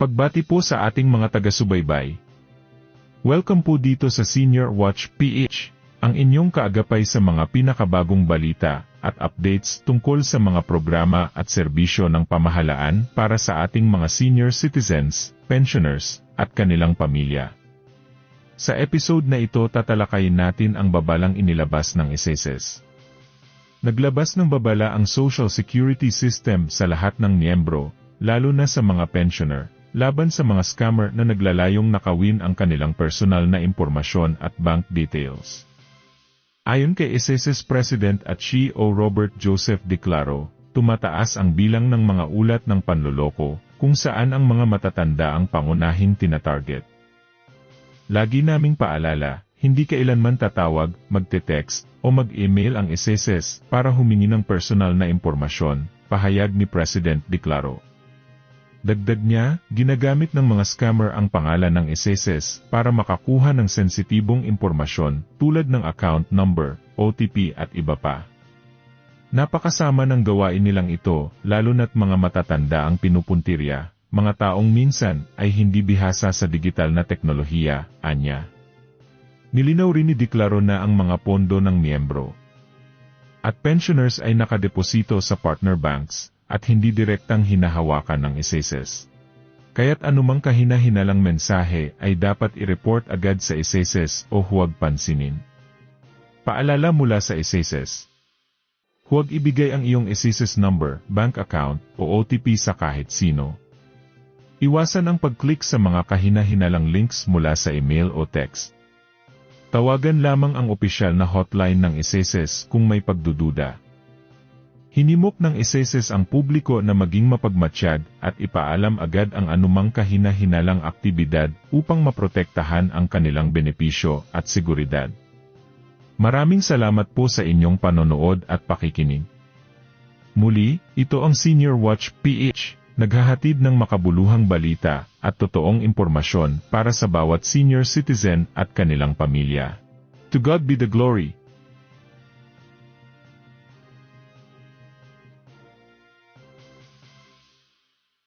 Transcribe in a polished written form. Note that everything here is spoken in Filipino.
Pagbati po sa ating mga taga-subaybay. Welcome po dito sa Senior Watch PH, ang inyong kaagapay sa mga pinakabagong balita at updates tungkol sa mga programa at serbisyo ng pamahalaan para sa ating mga senior citizens, pensioners, at kanilang pamilya. Sa episode na ito tatalakayin natin ang babalang inilabas ng SSS. Naglabas ng babala ang Social Security System sa lahat ng miyembro, lalo na sa mga pensioner, laban sa mga scammer na naglalayong nakawin ang kanilang personal na impormasyon at bank details. Ayon kay SSS President at CEO Robert Joseph Declaro, tumataas ang bilang ng mga ulat ng panloloko, kung saan ang mga matatanda ang pangunahing tinatarget. Lagi naming paalala, hindi kailanman tatawag, magte-text, o mag-email ang SSS para humingi ng personal na impormasyon, pahayag ni President Declaro. Dagdag niya, ginagamit ng mga scammer ang pangalan ng SSS para makakuha ng sensitibong impormasyon tulad ng account number, OTP at iba pa. Napakasama ng gawain nilang ito, lalo na't mga matatanda ang pinupuntirya, mga taong minsan ay hindi bihasa sa digital na teknolohiya, anya. Nilinaw rin ni Declaro na ang mga pondo ng miyembro at pensioners ay nakadeposito sa partner banks, at hindi direktang hinahawakan ng SSS. Kaya't anumang kahina-hinalang mensahe ay dapat i-report agad sa SSS o huwag pansinin. Paalala mula sa SSS. Huwag ibigay ang iyong SSS number, bank account, o OTP sa kahit sino. Iwasan ang pag-click sa mga kahina-hinalang links mula sa email o text. Tawagan lamang ang opisyal na hotline ng SSS kung may pagdududa. Hinimok ng SSS ang publiko na maging mapagmatsyag at ipaalam agad ang anumang kahina-hinalang aktibidad upang maprotektahan ang kanilang benepisyo at seguridad. Maraming salamat po sa inyong panonood at pakikinig. Muli, ito ang Senior Watch PH, naghahatid ng makabuluhang balita at totoong impormasyon para sa bawat senior citizen at kanilang pamilya. To God be the glory.